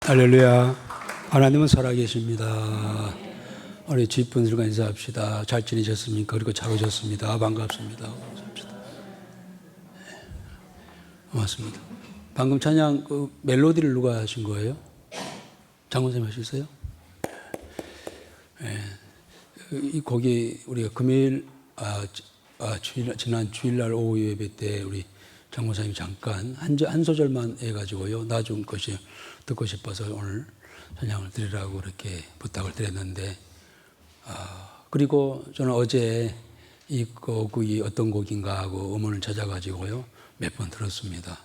할렐루야. 하나님은 살아계십니다. 우리 집분들과 인사합시다. 잘 지내셨습니까? 그리고 잘 오셨습니다. 반갑습니다. 고맙습니다. 방금 찬양 멜로디를 누가 하신 거예요? 장군님 하셨어요? 네. 이 곡이 우리가 금요일 지난 주일날 오후 예배 때 우리 장모사님이 잠깐 한 소절만 해가지고요. 나중 것이 듣고 싶어서 오늘 찬양을 드리라고 이렇게 부탁을 드렸는데, 그리고 저는 어제 이 곡이 어떤 곡인가 하고 음원을 찾아가지고요. 몇 번 들었습니다.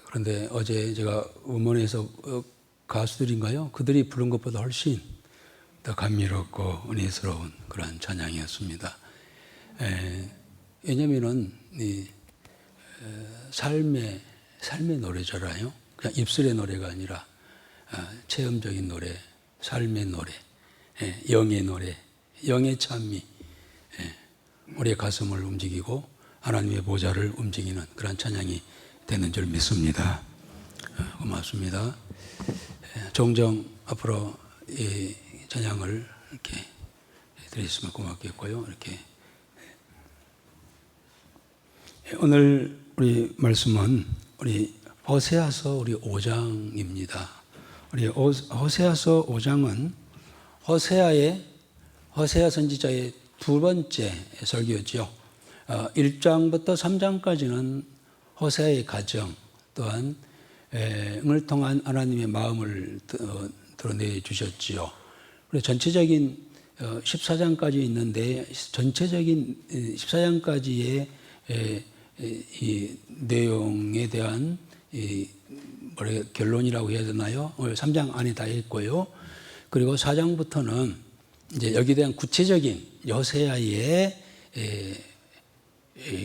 그런데 어제 제가 음원에서 가수들인가요? 그들이 부른 것보다 훨씬 더 감미롭고 은혜스러운 그런 찬양이었습니다. 왜냐면은 이 삶의 노래잖아요. 그냥 입술의 노래가 아니라 체험적인 노래, 삶의 노래, 영의 노래, 영의 찬미, 우리의 가슴을 움직이고 하나님의 보좌를 움직이는 그런 찬양이 되는 줄 믿습니다. 고맙습니다. 종종 앞으로 이 찬양을 이렇게 드렸으면 고맙겠고요. 이렇게 오늘 우리 말씀은 우리 호세아서 우리 5장입니다. 우리 호세아서 5장은 호세아 선지자의 두 번째 설교죠. 1장부터 3장까지는 호세아의 가정 또한 을 통한 하나님의 마음을 드러내 주셨지요. 그리고 전체적인 14장까지 있는데 전체적인 14장까지의 이 내용에 대한 결론이라고 해야 되나요? 3장 안에 다 있고요. 그리고 4장부터는 이제 여기에 대한 구체적인 호세아의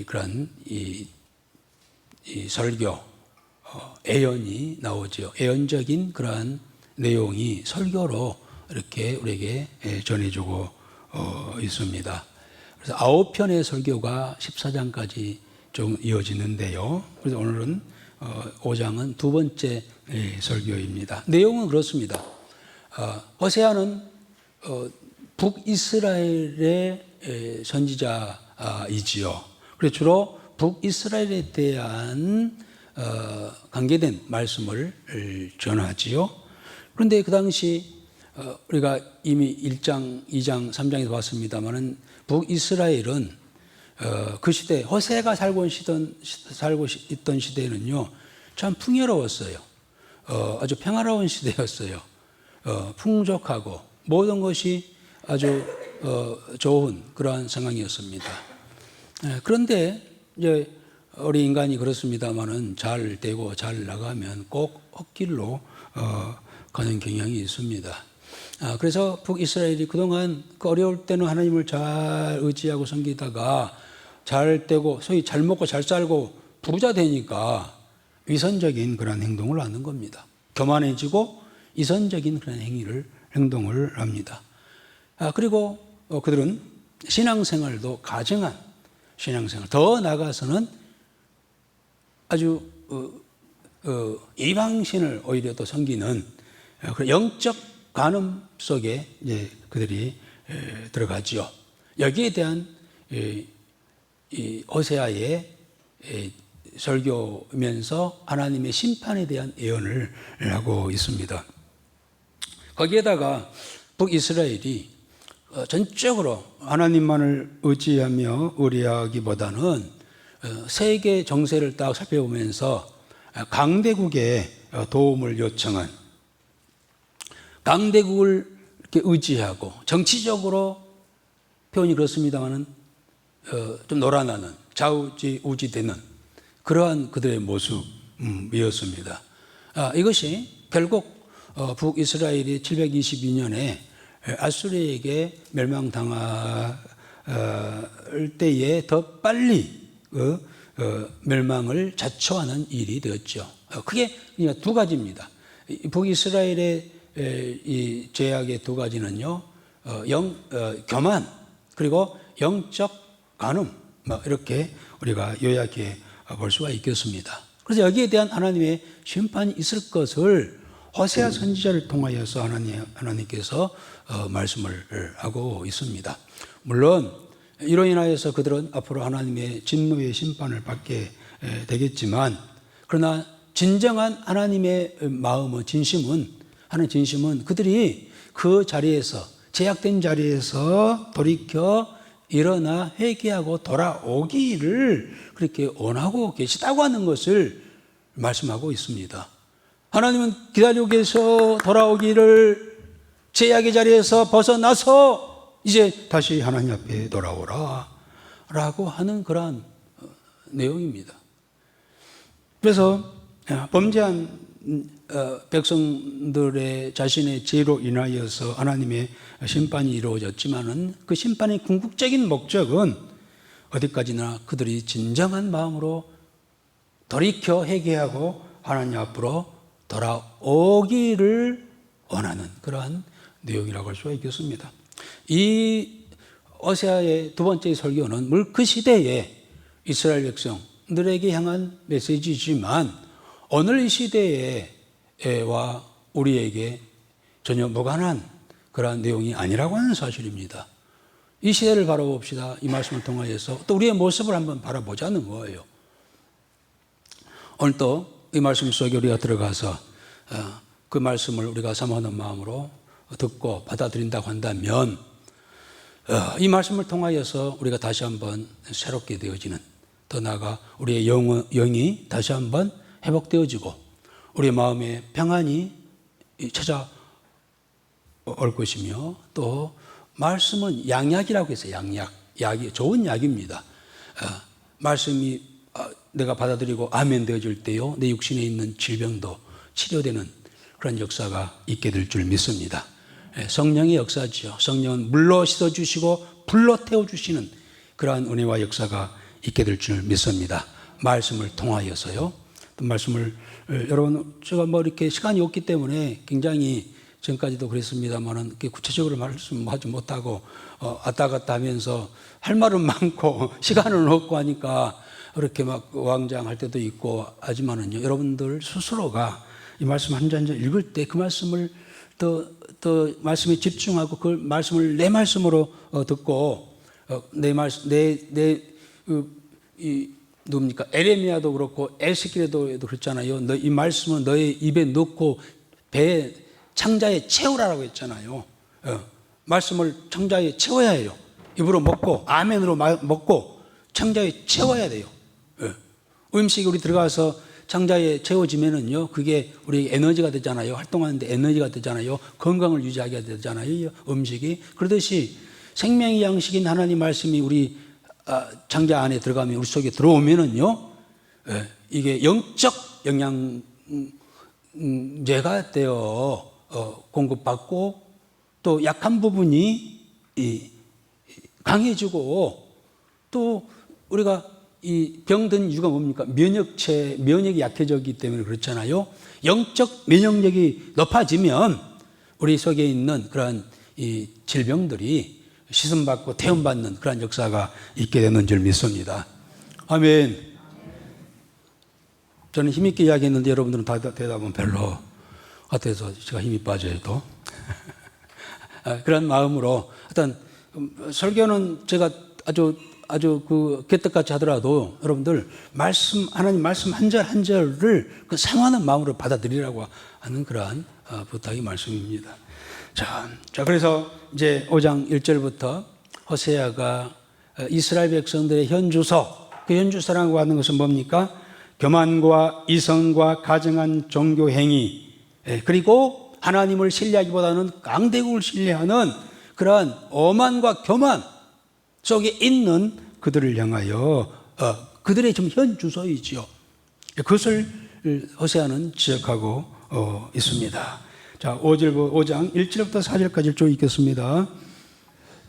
그런 이 설교, 애언이 나오죠. 애언적인 그러한 내용이 설교로 이렇게 우리에게 전해주고 있습니다. 그래서 9편의 설교가 14장까지 좀 이어지는데요. 그래서 오늘은 5장은 두 번째 설교입니다. 내용은 그렇습니다. 호세아는 북이스라엘의 선지자이지요. 그래서 주로 북이스라엘에 대한 관계된 말씀을 전하지요. 그런데 그 당시 우리가 이미 1장, 2장, 3장에서 봤습니다만은 북이스라엘은 그 시대 호세아가 살고 있던 시대는요 참 풍요로웠어요. 아주 평화로운 시대였어요. 풍족하고 모든 것이 아주 좋은 그러한 상황이었습니다. 그런데 이제 우리 인간이 그렇습니다만은 잘 되고 잘 나가면 꼭 헛길로 가는 경향이 있습니다. 그래서 북이스라엘이 그동안 어려울 때는 하나님을 잘 의지하고 섬기다가 잘 되고 소위 잘 먹고 잘 살고 부자 되니까 위선적인 그런 행동을 하는 겁니다. 교만해지고 위선적인 그런 행동을 합니다. 그리고 그들은 신앙생활도 가증한 신앙생활, 더 나아가서는 아주 이방신을 오히려 또 섬기는 영적 관음 속에 이제 그들이 들어가지요. 여기에 대한 이 호세아의 설교면서 하나님의 심판에 대한 예언을 하고 있습니다. 거기에다가 북이스라엘이 전적으로 하나님만을 의지하며 의뢰하기보다는 세계 정세를 딱 살펴보면서 강대국의 도움을 요청한, 강대국을 이렇게 의지하고 정치적으로 표현이 그렇습니다만은 좀 놀아나는 좌우지우지되는 그러한 그들의 모습이었습니다. 이것이 결국 북이스라엘이 722년에 아수르에게 멸망당할 때에 더 빨리 멸망을 자초하는 일이 되었죠. 크게 두 가지입니다. 북이스라엘의 이 죄악의 두 가지는요, 교만 그리고 영적 간음, 이렇게 우리가 요약해 볼 수가 있겠습니다. 그래서 여기에 대한 하나님의 심판이 있을 것을 호세아 선지자를 통하여서 하나님께서 말씀을 하고 있습니다. 물론 이로 인하여서 그들은 앞으로 하나님의 진노의 심판을 받게 되겠지만, 그러나 진정한 하나님의 마음은, 하나님의 진심은 그들이 그 자리에서, 제약된 자리에서 돌이켜 일어나 회개하고 돌아오기를 그렇게 원하고 계시다고 하는 것을 말씀하고 있습니다. 하나님은 기다리고 계셔 돌아오기를, 제약의 자리에서 벗어나서 이제 다시 하나님 앞에 돌아오라 라고 하는 그러한 내용입니다. 그래서 범죄한 백성들의 자신의 죄로 인하여서 하나님의 심판이 이루어졌지만은 그 심판의 궁극적인 목적은 어디까지나 그들이 진정한 마음으로 돌이켜 회개하고 하나님 앞으로 돌아오기를 원하는 그러한 내용이라고 할 수가 있겠습니다. 이 호세아의 두 번째 설교는 그 시대에 이스라엘 백성들에게 향한 메시지지만 오늘 이 시대에와 우리에게 전혀 무관한 그러한 내용이 아니라고 하는 사실입니다. 이 시대를 바라봅시다. 이 말씀을 통하여서 또 우리의 모습을 한번 바라보자는 거예요. 오늘 또 이 말씀 속에 우리가 들어가서 그 말씀을 우리가 사모하는 마음으로 듣고 받아들인다고 한다면 이 말씀을 통하여서 우리가 다시 한번 새롭게 되어지는, 더 나아가 우리의 영이 다시 한번 회복되어지고 우리의 마음에 평안이 찾아올 것이며, 또 말씀은 양약이라고 했어요. 약이 좋은 약입니다. 말씀이 내가 받아들이고 아멘 되어질 때요, 내 육신에 있는 질병도 치료되는 그런 역사가 있게 될 줄 믿습니다. 성령의 역사지요. 성령은 물로 씻어주시고 불로 태워주시는 그러한 은혜와 역사가 있게 될 줄 믿습니다. 말씀을 통하여서요. 또 말씀을 여러분, 제가 이렇게 시간이 없기 때문에 굉장히 전까지도 그랬습니다만은 구체적으로 말씀하지 못하고 왔다 갔다 하면서 할 말은 많고 시간은 없고 하니까 그렇게 막 왕장할 때도 있고 하지만은요, 여러분들 스스로가 이 말씀 한 절 한 절 읽을 때 그 말씀을 더 말씀에 집중하고 그 말씀을 내 말씀으로 듣고 누굽니까? 에레미야도 그렇고 에스겔도 그렇잖아요. 이 말씀은 너의 입에 넣고 배에 창자에 채우라라고 했잖아요. 말씀을 창자에 채워야 해요. 입으로 먹고 아멘으로 먹고 창자에 채워야 돼요. 음식이 우리 들어가서 창자에 채워지면은요, 그게 우리 에너지가 되잖아요. 활동하는데 에너지가 되잖아요. 건강을 유지하게 되잖아요. 음식이. 그러듯이 생명의 양식인 하나님 말씀이 우리 창자 안에 들어가면, 우리 속에 들어오면은요, 이게 영적 영양제가 되어 공급받고 또 약한 부분이 강해지고, 또 우리가 이 병든 이유가 뭡니까? 면역이 약해졌기 때문에 그렇잖아요. 영적 면역력이 높아지면 우리 속에 있는 그러한 이 질병들이 시선받고 태움받는 그런 역사가 있게 되는 줄 믿습니다. 아멘. 저는 힘있게 이야기했는데 여러분들은 대답은 별로 같아서 제가 힘이 빠져요 또. 그런 마음으로 어떤 설교는 제가 아주 개떡같이 하더라도 여러분들 하나님 말씀 한 절 한 절을 그 사모하는 마음으로 받아들이라고 하는 그러한 부탁의 말씀입니다. 자, 그래서 이제 5장 1절부터 호세아가 이스라엘 백성들의 현주소, 그 현주소라고 하는 것은 뭡니까? 교만과 이성과 가증한 종교 행위, 그리고 하나님을 신뢰하기보다는 강대국을 신뢰하는 그러한 오만과 교만 속에 있는 그들을 향하여 그들의 좀 현주소이지요. 그것을 호세아는 지적하고 있습니다. 자, 5장 1절부터 4절까지 쭉 읽겠습니다.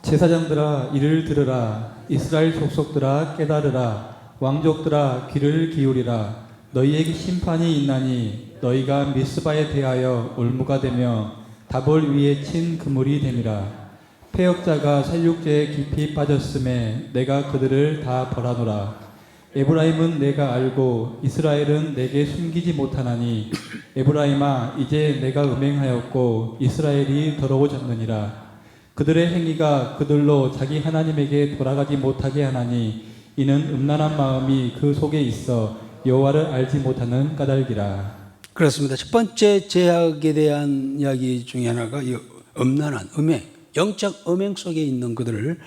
제사장들아 이를 들으라. 이스라엘 족속들아 깨달으라. 왕족들아 귀를 기울이라. 너희에게 심판이 있나니 너희가 미스바에 대하여 올무가 되며 다볼 위에 친 그물이 됨이라. 패역자가 살육죄에 깊이 빠졌음에 내가 그들을 다 벌하노라. 에브라임은 내가 알고 이스라엘은 내게 숨기지 못하나니 에브라임아 이제 내가 음행하였고 이스라엘이 더러워졌느니라. 그들의 행위가 그들로 자기 하나님에게 돌아가지 못하게 하나니 이는 음란한 마음이 그 속에 있어 여호와를 알지 못하는 까닭이라. 그렇습니다. 첫 번째 죄악에 대한 이야기 중에 하나가 이 음란한 음행, 영적 음행 속에 있는 그들을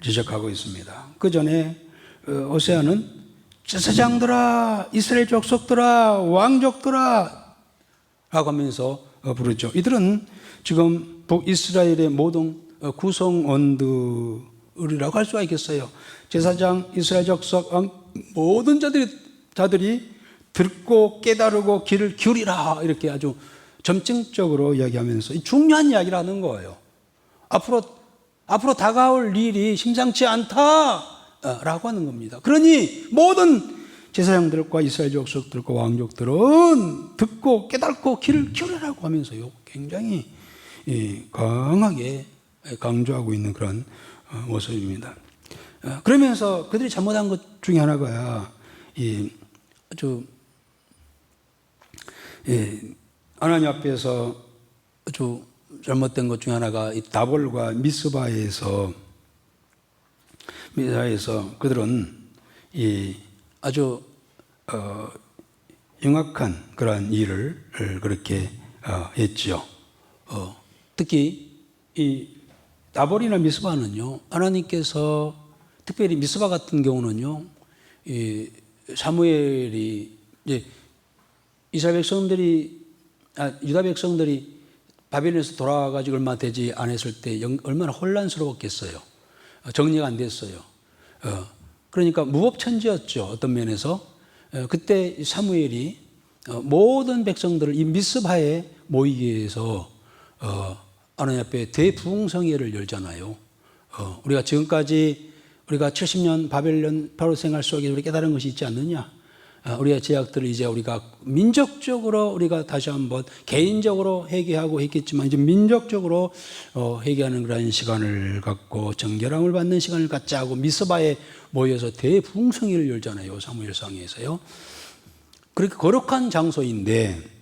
지적하고 있습니다. 그 전에 호세아는 제사장들아, 이스라엘 족속들아, 왕족들아 라고 하면서 부르죠. 이들은 지금 북이스라엘의 모든 구성원들이라고 할 수가 있겠어요. 제사장, 이스라엘 족속, 모든 자들이 듣고 깨달고 귀를 기울이라 이렇게 아주 점증적으로 이야기하면서 중요한 이야기를 하는 거예요. 앞으로 다가올 일이 심상치 않다라고 하는 겁니다. 그러니 모든 제사장들과 이스라엘 족속들과 왕족들은 듣고 깨닫고 귀를 기울이라고 하면서요. 굉장히 강하게 강조하고 있는 그런 모습입니다. 그러면서 그들이 잘못한 것 중에 하나가 아주 하나님 앞에서 아주 잘못된 것 중에 하나가 이 다볼과 미스바에서 그들은 아주 영악한 그러한 일을 그렇게 했지요. 특히 이 다볼이나 미스바는요, 하나님께서 특별히 미스바 같은 경우는요, 이 사무엘이 이제 이스라엘 백성들이 유다 백성들이 바벨론에서 돌아와가지고 얼마 되지 않았을 때 얼마나 혼란스러웠겠어요. 정리가 안 됐어요. 그러니까 무법천지였죠. 어떤 면에서. 그때 사무엘이 모든 백성들을 이 미스바에 모이게 해서 하나님 앞에 대부흥성회를 열잖아요. 우리가 지금까지 우리가 70년 바벨론 바로 생활 속에 우리 깨달은 것이 있지 않느냐? 우리가 제약들을 이제 우리가 민족적으로 우리가 다시 한번 개인적으로 회개하고 했겠지만 이제 민족적으로 회개하는 그런 시간을 갖고 정결함을 받는 시간을 갖자 하고 미스바에 모여서 대부흥성회를 열잖아요. 사무엘상에서요. 그렇게 거룩한 장소인데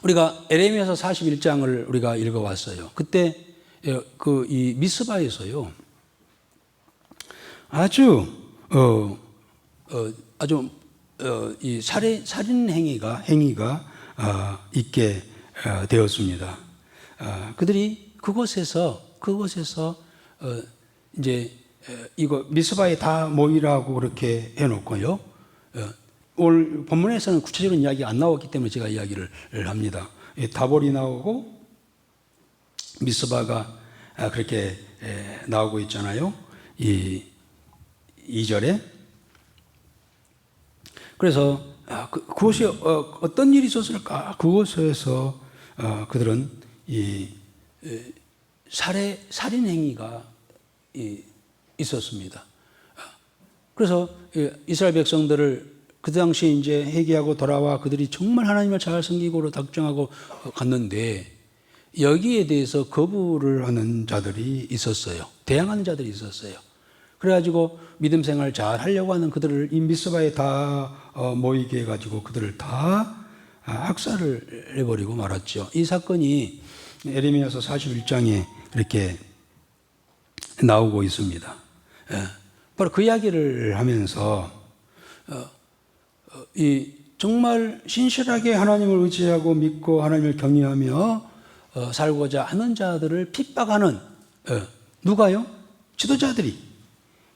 우리가 에레미야서 41장을 우리가 읽어왔어요. 그때 이 미스바에서요. 아주 이 살인 행위가 있게 되었습니다. 그들이 그곳에서 이제 이거 미스바에 다 모이라고 그렇게 해놓고요. 오늘 본문에서는 구체적인 이야기가 안 나왔기 때문에 제가 이야기를 합니다. 다볼이 나오고 미스바가 그렇게 나오고 있잖아요. 이 2절에. 그래서 그곳에 어떤 일이 있었을까? 그곳에서 그들은 이 살인 행위가 있었습니다. 그래서 이스라엘 백성들을 그 당시에 이제 회개하고 돌아와 그들이 정말 하나님을 잘 섬기고 작정하고 갔는데 여기에 대해서 거부를 하는 자들이 있었어요. 대항하는 자들이 있었어요. 그래가지고 믿음 생활 잘 하려고 하는 그들을 이 미스바에 다 모이게 해가지고 그들을 다 학살을 해버리고 말았죠. 이 사건이 에레미야서 41장에 이렇게 나오고 있습니다. 바로 그 이야기를 하면서 정말 신실하게 하나님을 의지하고 믿고 하나님을 경외하며 살고자 하는 자들을 핍박하는 누가요? 지도자들이.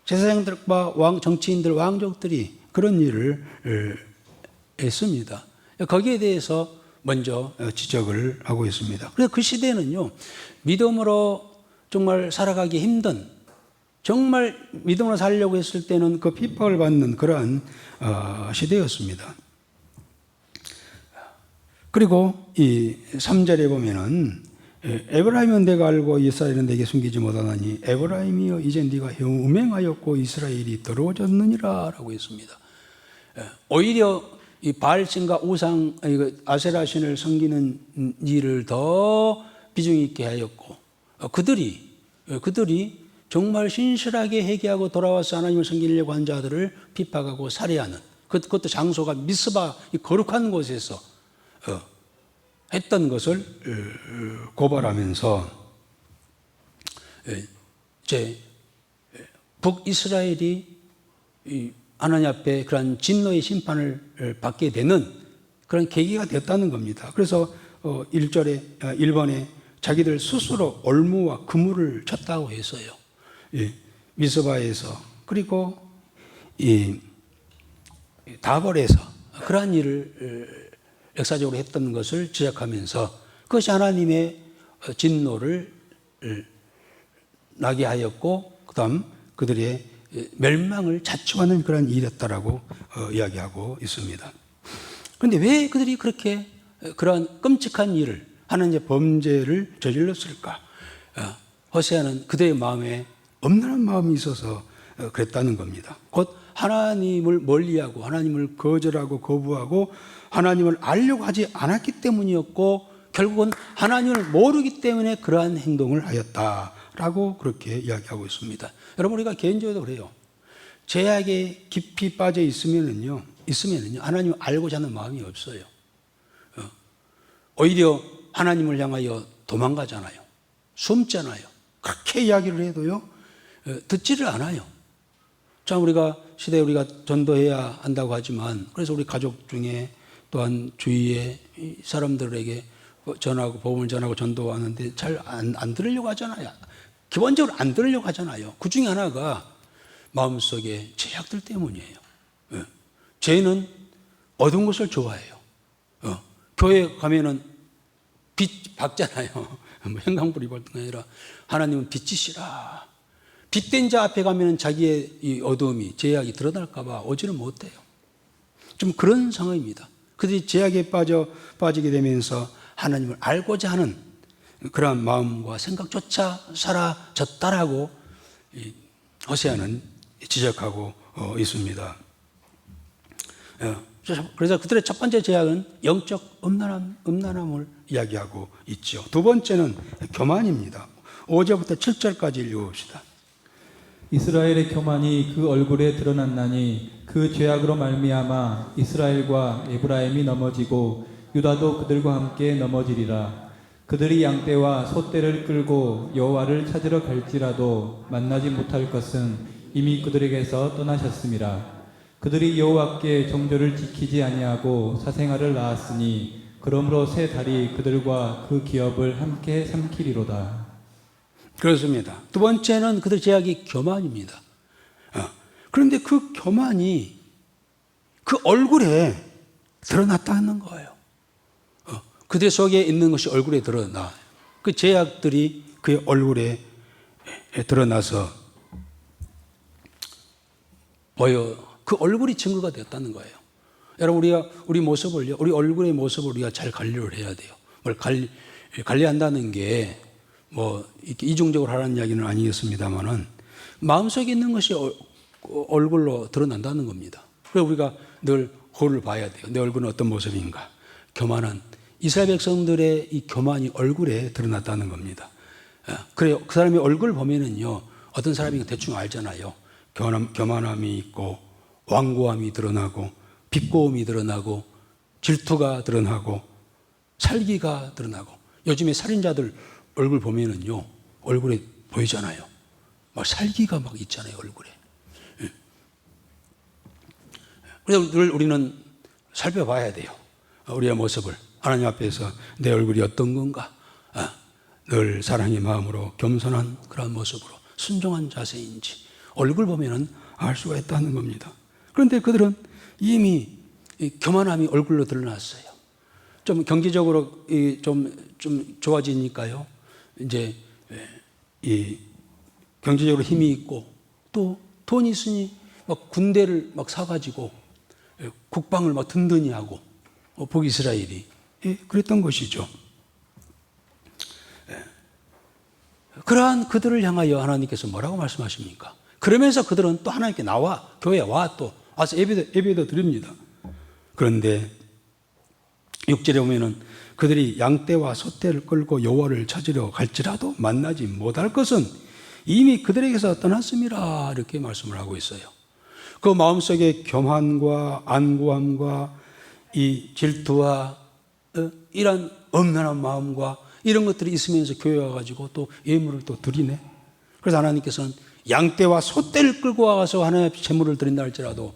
제사장들과 정치인들, 왕족들이 그런 일을 했습니다. 거기에 대해서 먼저 지적을 하고 있습니다. 그래서 그 시대는요, 믿음으로 정말 살아가기 힘든, 정말 믿음으로 살려고 했을 때는 그 핍박을 받는 그러한 시대였습니다. 그리고 이 3절에 보면은 에브라임은 내가 알고 이스라엘은 내게 숨기지 못하나니 에브라임이여 이제 네가 음행하였고 이스라엘이 더러워졌느니라 라고 했습니다. 오히려 이 바알신과 우상 아세라신을 섬기는 일을 더 비중 있게 하였고 그들이 정말 신실하게 회개하고 돌아와서 하나님을 섬기려고 한 자들을 핍박하고 살해하는, 그것도 장소가 미스바, 이 거룩한 곳에서 했던 것을 고발하면서 이제 북이스라엘이 하나님 앞에 그런 진노의 심판을 받게 되는 그런 계기가 됐다는 겁니다. 그래서 1절에 1번에 자기들 스스로 올무와 그물을 쳤다고 했어요. 미스바에서, 그리고 이 다볼에서 그러한 일을 역사적으로 했던 것을 지적하면서 그것이 하나님의 진노를 나게 하였고, 그 다음 그들의 멸망을 자초하는 그런 일이었다라고 이야기하고 있습니다. 그런데 왜 그들이 그렇게 그러한 끔찍한 일을, 하나님의 범죄를 저질렀을까? 호세아는 그들의 마음에 엄란한 마음이 있어서 그랬다는 겁니다. 곧 하나님을 멀리하고 하나님을 거절하고 거부하고 하나님을 알려고 하지 않았기 때문이었고, 결국은 하나님을 모르기 때문에 그러한 행동을 하였다라고 그렇게 이야기하고 있습니다. 여러분, 우리가 개인적으로 그래요. 죄악에 깊이 빠져 있으면은요 하나님을 알고자 하는 마음이 없어요. 오히려 하나님을 향하여 도망가잖아요. 숨잖아요. 그렇게 이야기를 해도요 듣지를 않아요. 참, 우리가 시대에 우리가 전도해야 한다고 하지만, 그래서 우리 가족 중에 또한 주위에 사람들에게 전하고 복음을 전하고 전도하는데 잘 안 들으려고 하잖아요. 기본적으로 안 들으려고 하잖아요. 그 중에 하나가 마음속에 죄악들 때문이에요. 죄는 어두운 것을 좋아해요. 교회 가면은 빛 밝잖아요. 뭐 형광불이 밝은 게 아니라 하나님은 빛이시라. 빛된 자 앞에 가면은 자기의 이 어두움이, 죄악이 드러날까봐 오지를 못해요. 좀 그런 상황입니다. 그들이 죄악에 빠지게 되면서 하나님을 알고자 하는 그러한 마음과 생각조차 사라졌다라고 호세아는 지적하고 있습니다. 그래서 그들의 첫 번째 죄악은 영적 음란함을 이야기하고 있죠. 두 번째는 교만입니다. 5절부터 7절까지 읽어봅시다. 이스라엘의 교만이 그 얼굴에 드러났나니 그 죄악으로 말미암아 이스라엘과 에브라임이 넘어지고 유다도 그들과 함께 넘어지리라. 그들이 양떼와 소떼를 끌고 여호와를 찾으러 갈지라도 만나지 못할 것은 이미 그들에게서 떠나셨음이라. 그들이 여호와께 정죄를 지키지 아니하고 사생아를 낳았으니 그러므로 새 달이 그들과 그 기업을 함께 삼키리로다. 그렇습니다. 두 번째는 그들 죄악이 교만입니다. 그런데 그 교만이 그 얼굴에 드러났다는 거예요. 그들 속에 있는 것이 얼굴에 드러나. 그 죄악들이 그의 얼굴에 드러나서 보여. 그 얼굴이 증거가 되었다는 거예요. 여러분, 우리 모습을요, 우리 얼굴의 모습을 우리가 잘 관리를 해야 돼요. 뭘 관리한다는 게 뭐 이중적으로 하라는 이야기는 아니겠습니다만은 마음속에 있는 것이 얼굴로 드러난다는 겁니다. 그래서 우리가 늘 거울을 봐야 돼요. 내 얼굴은 어떤 모습인가? 교만한 이스라엘 백성들의 이 교만이 얼굴에 드러났다는 겁니다. 그래요. 그 사람의 얼굴 보면은요, 어떤 사람인가 대충 알잖아요. 교만함이 있고 완고함이 드러나고 비꼬음이 드러나고 질투가 드러나고 살기가 드러나고. 요즘에 살인자들 얼굴 보면은요, 얼굴에 보이잖아요. 막 살기가 막 있잖아요, 얼굴에. 그래서 늘 우리는 살펴봐야 돼요. 우리의 모습을. 하나님 앞에서 내 얼굴이 어떤 건가? 늘 사랑의 마음으로 겸손한 그런 모습으로 순종한 자세인지 얼굴 보면은 알 수가 있다는 겁니다. 그런데 그들은 이미 교만함이 얼굴로 드러났어요. 좀 경제적으로 좀 좋아지니까요. 이제 이 경제적으로 힘이 있고 또 돈이 있으니 막 군대를 막 사가지고 국방을 막 든든히 하고 북이스라엘이 그랬던 것이죠. 그러한 그들을 향하여 하나님께서 뭐라고 말씀하십니까? 그러면서 그들은 또 하나님께 나와 교회에 또 와서 예배도 드립니다. 그런데 6절에 보면은 그들이 양떼와 소떼를 끌고 여호와를 찾으러 갈지라도 만나지 못할 것은 이미 그들에게서 떠났음이라 이렇게 말씀을 하고 있어요. 그 마음속에 교만과 안구함과 이 질투와 이런 엄연한 마음과 이런 것들이 있으면서 교회 와가지고 또 예물을 또 드리네. 그래서 하나님께서는 양떼와 소떼를 끌고 와서 하나님 앞에 제물을 드린다 할지라도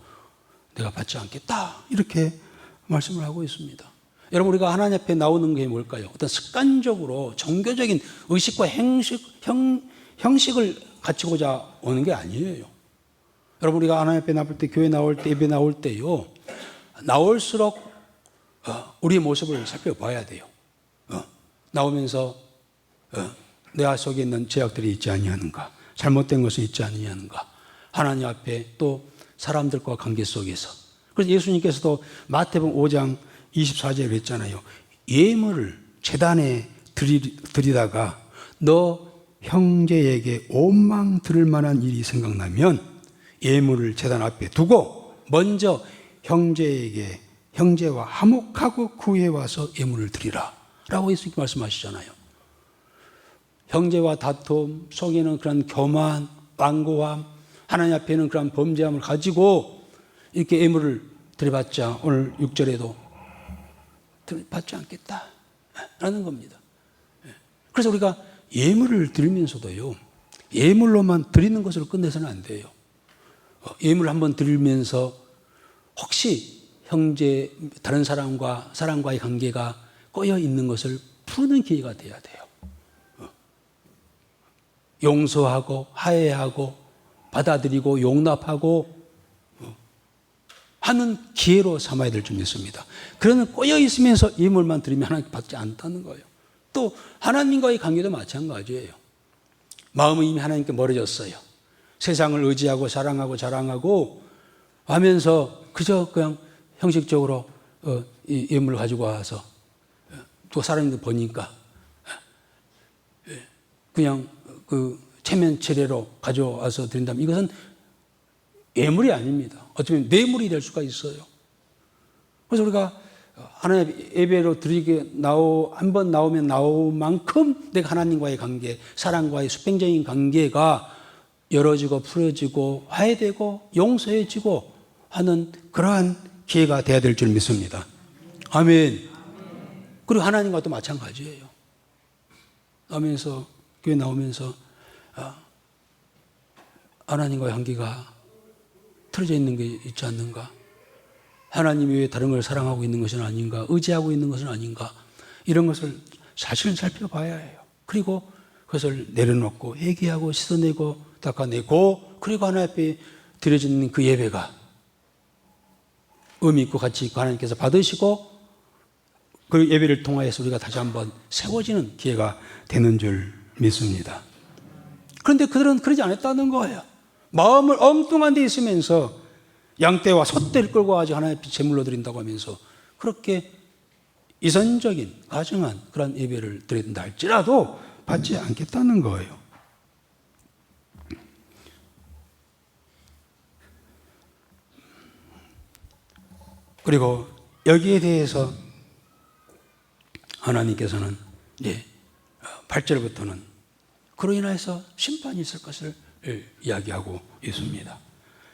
내가 받지 않겠다 이렇게 말씀을 하고 있습니다. 여러분, 우리가 하나님 앞에 나오는 게 뭘까요? 어떤 습관적으로 종교적인 의식과 형식을 갖추고자 오는 게 아니에요. 여러분, 우리가 하나님 앞에 나올 때, 교회 나올 때, 예배 나올 때요, 나올수록 우리의 모습을 살펴봐야 돼요. 나오면서 내 속에 있는 죄악들이 있지 아니하는가, 잘못된 것이 있지 아니하는가, 하나님 앞에 또 사람들과 관계 속에서. 그래서 예수님께서도 마태복음 5장 24절에 했잖아요. 예물을 제단에 드리다가 너 형제에게 원망 들을 만한 일이 생각나면 예물을 제단 앞에 두고 먼저 형제와 화목하고 구해 와서 예물을 드리라 라고 예수님께 말씀하시잖아요. 형제와 다툼 속에는 그런 교만, 완고함, 하나님 앞에는 그런 범죄함을 가지고 이렇게 예물을 드려봤자 오늘 6절에도 받지 않겠다 라는 겁니다. 그래서 우리가 예물을 드리면서도요, 예물로만 드리는 것으로 끝내서는 안 돼요. 예물을 한번 드리면서 혹시 형제, 다른 사람과의 관계가 꼬여 있는 것을 푸는 기회가 돼야 돼요. 용서하고 화해하고 받아들이고 용납하고 하는 기회로 삼아야 될 줄 믿습니다. 그러나 꼬여 있으면서 예물만 드리면 하나님 받지 않다는 거예요. 또 하나님과의 관계도 마찬가지예요. 마음은 이미 하나님께 멀어졌어요. 세상을 의지하고 사랑하고 자랑하고 하면서 그저 그냥 형식적으로 이 예물을 가지고 와서 또 사람들 보니까 그냥 그 체면 체례로 가져와서 드린다면 이것은 예물이 아닙니다. 어쩌면 뇌물이 될 수가 있어요. 그래서 우리가 하나님 예배로 드리게 한번 나오면 나올 만큼 내가 하나님과의 관계, 사랑과의 수평적인 관계가 열어지고 풀어지고 화해되고 용서해지고 하는 그러한 기회가 돼야 될 줄 믿습니다. 아멘. 그리고 하나님과도 마찬가지예요. 나오면서 교회 나오면서 하나님과의 관계가 틀어져 있는 게 있지 않는가? 하나님 외에 다른 걸 사랑하고 있는 것은 아닌가? 의지하고 있는 것은 아닌가? 이런 것을 사실 살펴봐야 해요. 그리고 그것을 내려놓고 회개하고 씻어내고 닦아내고 그리고 하나님 앞에 드려지는 그 예배가 의미 있고 가치 있고 하나님께서 받으시고 그 예배를 통하여서 우리가 다시 한번 세워지는 기회가 되는 줄 믿습니다. 그런데 그들은 그러지 않았다는 거예요. 마음을 엉뚱한 데 있으면서 양떼와 소떼를 끌고 와서 하나님 앞에 제물로 드린다고 하면서 그렇게 이선적인 가정한 그런 예배를 드린다 할지라도 받지 않겠다는 거예요. 그리고 여기에 대해서 하나님께서는 이제 8절부터는 그로 인하여서 심판이 있을 것을 이야기하고 있습니다.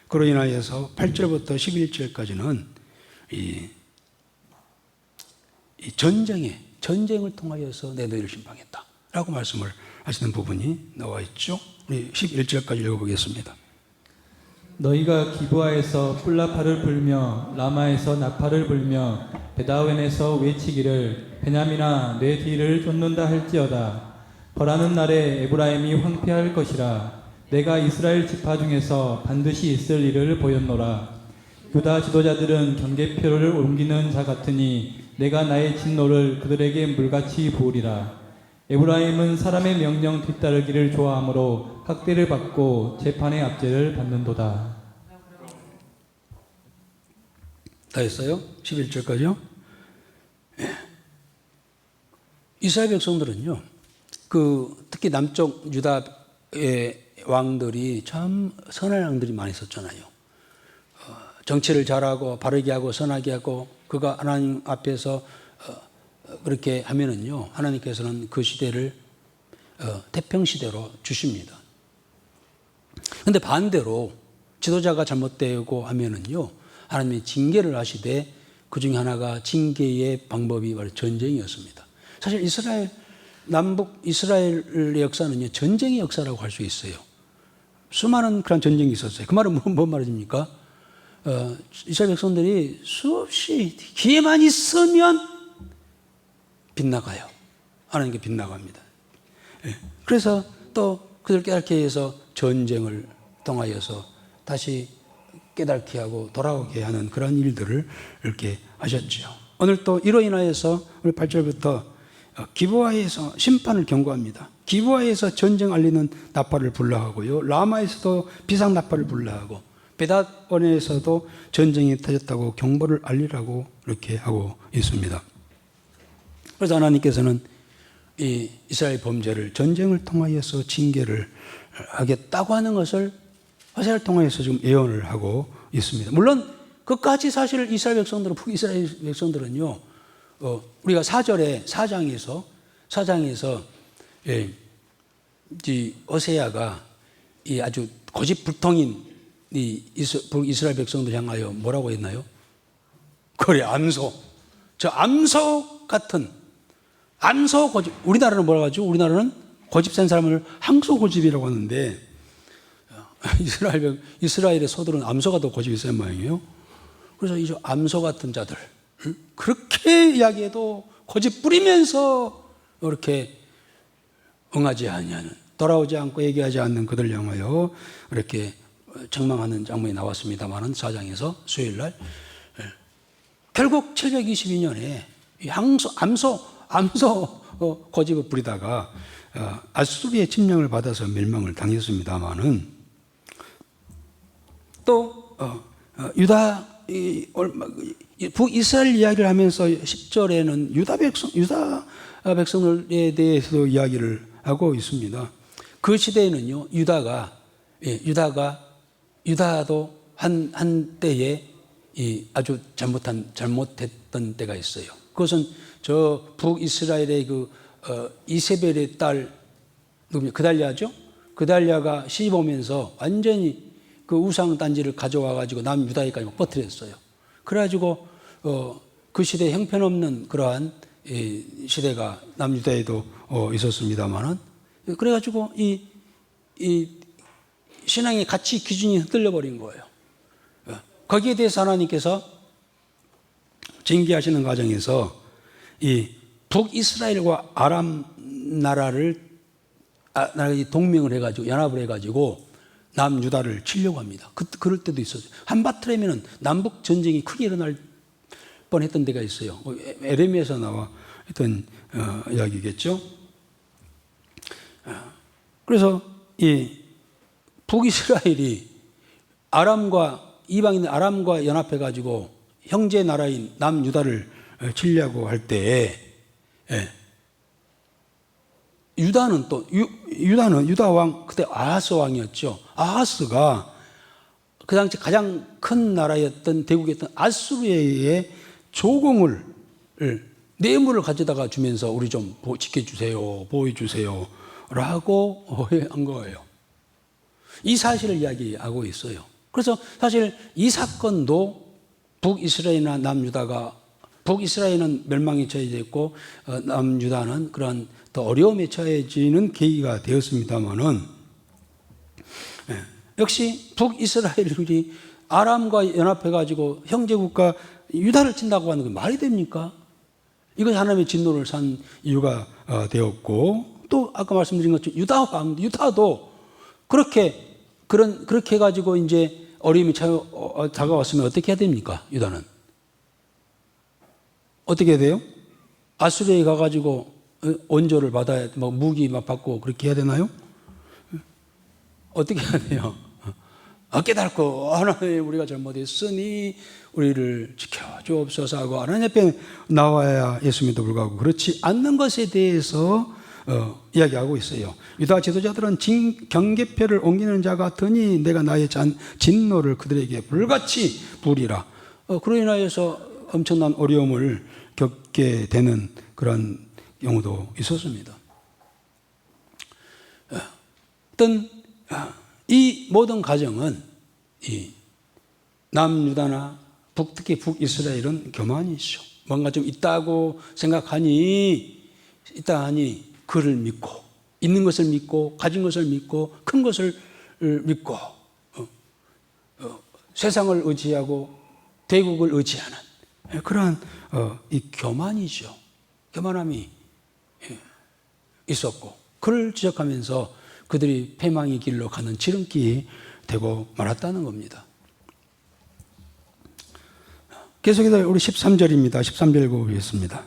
그로 인하여서 8절부터 11절까지는 이 전쟁을 통하여서 내 너희를 심판했다 라고 말씀을 하시는 부분이 나와 있죠. 우리 11절까지 읽어보겠습니다. 너희가 기브아에서 뿔나팔을 불며 라마에서 나팔을 불며 베다웬에서 외치기를 베냐민아 내 뒤를 쫓는다 할지어다. 벌하는 날에 에브라임이 황폐할 것이라. 내가 이스라엘 지파 중에서 반드시 있을 일을 보였노라. 유다 지도자들은 경계표를 옮기는 자 같으니 내가 나의 진노를 그들에게 물같이 부으리라. 에브라임은 사람의 명령 뒤따르기를 좋아하므로 학대를 받고 재판의 압제를 받는도다. 다 했어요? 11절까지요? 이스라엘 백성들은요, 특히 남쪽 유다의 왕들이 참 선한 왕들이 많이 있었잖아요. 정치를 잘하고 바르게 하고 선하게 하고 그가 하나님 앞에서 그렇게 하면은요, 하나님께서는 그 시대를 태평시대로 주십니다. 그런데 반대로 지도자가 잘못되고 하면은요, 하나님이 징계를 하시되 그 중에 하나가 징계의 방법이 바로 전쟁이었습니다. 사실 남북 이스라엘의 역사는요, 전쟁의 역사라고 할 수 있어요. 수많은 그런 전쟁이 있었어요. 그 말은 뭔 말입니까? 이스라엘 백성들이 수없이 기회만 있으면 빗나가요. 하나님께 빗나갑니다. 그래서 또 그들 깨닫게 해서 전쟁을 통하여서 다시 깨닫게 하고 돌아오게 하는 그런 일들을 이렇게 하셨죠. 오늘 또 이로 인하여서 오늘 8절부터 기브아에서 심판을 경고합니다. 기브아에서 전쟁 알리는 나팔을 불러하고요, 라마에서도 비상 나팔을 불러하고 베닷원에서도 전쟁이 터졌다고 경보를 알리라고 이렇게 하고 있습니다. 그래서 하나님께서는 이 이스라엘 범죄를 전쟁을 통하여서 징계를 하겠다고 하는 것을 호세아를 통해서 지금 예언을 하고 있습니다. 물론 그까지 사실 이스라엘 백성들은, 북이스라엘 백성들은요, 우리가 4장에서 이 호세아가 이 아주 고집불통인 이 북이스라엘 백성들 향하여 뭐라고 했나요? 그래, 저 암소 같은 암소 고집. 우리나라는 뭐라고 하죠? 우리나라는 고집 센 사람을 항소 고집이라고 하는데, 이스라엘의 소들은 암소가 더 고집이 센 모양이에요. 그래서 이 암소 같은 자들, 그렇게 이야기해도 고집 부리면서 이렇게 응하지 아니하는, 돌아오지 않고 얘기하지 않는 그들 향하여 이렇게 책망하는 장면이 나왔습니다만은 4장에서 수요일날 결국 722년에 암소 고집을 부리다가 아수르의 침략을 받아서 멸망을 당했습니다만은 또 북이스라엘 이야기를 하면서 10절에는 유다 백성들에 대해서도 이야기를 하고 있습니다. 그 시대에는요, 유다도 한때에 아주 잘못했던 때가 있어요. 그것은 저 북이스라엘의 이세벨의 딸, 그달랴죠? 그달랴가 시집 오면서 완전히 그 우상 단지를 가져와가지고 남유다에까지 퍼뜨렸어요. 그래가지고, 그 시대에 형편없는 그러한 시대가 남유다에도 있었습니다만은, 그래가지고 이 신앙의 가치 기준이 흔들려 버린 거예요. 거기에 대해서 하나님께서 징계하시는 과정에서 이 북이스라엘과 아람 나라를 동맹을 해가지고 연합을 해가지고 남유다를 치려고 합니다. 그럴 때도 있었어요. 한바트라면은 남북 전쟁이 크게 일어날 뻔했던 데가 있어요. 에레미야에서 나와 있던 이야기겠죠. 그래서 이 북이스라엘이 이방인 아람과 연합해 가지고 형제 나라인 남유다를 치려고 할 때에 유다 왕, 그때 아하스 왕이었죠. 아하스가 그 당시 가장 큰 나라였던 대국이었던 아수르의 조공을 뇌물을 가져다가 주면서 우리 좀 지켜주세요, 보호해주세요 라고 한 거예요. 이 사실을 이야기하고 있어요. 그래서 사실 이 사건도 북이스라엘이나 북이스라엘은 멸망에 처해져 있고 남유다는 그런 더 어려움에 처해지는 계기가 되었습니다만은, 역시 북이스라엘이 아람과 연합해가지고 형제국가 유다를 친다고 하는 건 말이 됩니까? 이것이 하나님의 진노를 산 이유가 되었고, 또 아까 말씀드린 것처럼 유다도 그렇게 해가지고 이제 어려움이 다가왔으면 어떻게 해야 됩니까? 유다는 어떻게 해야 돼요? 아수르에 가가지고 원조를 받아야, 무기 받고 그렇게 해야 되나요? 어떻게 해야 돼요? 깨닫고 하나님, 우리가 잘못했으니 우리를 지켜주옵소서 하고 하나님 앞에 나와야 했음에도 불구하고 그렇지 않는 것에 대해서 이야기하고 있어요. 유다 지도자들은 경계표를 옮기는 자 같으니 내가 나의 진노를 그들에게 불같이 부리라. 그로 인하여서 엄청난 어려움을 겪게 되는 그런 경우도 있었습니다. 어떤 이 모든 가정은 이 남유다나 특히 북이스라엘은 교만이죠. 뭔가 좀 있다고 생각하니 그를 믿고 있는 것을 믿고 가진 것을 믿고 큰 것을 믿고 세상을 의지하고 대국을 의지하는 그러한 이 교만이죠. 교만함이 있었고 그를 지적하면서 그들이 패망의 길로 가는 지름길이 되고 말았다는 겁니다. 계속해서 우리 13절입니다. 13절 읽어보겠습니다.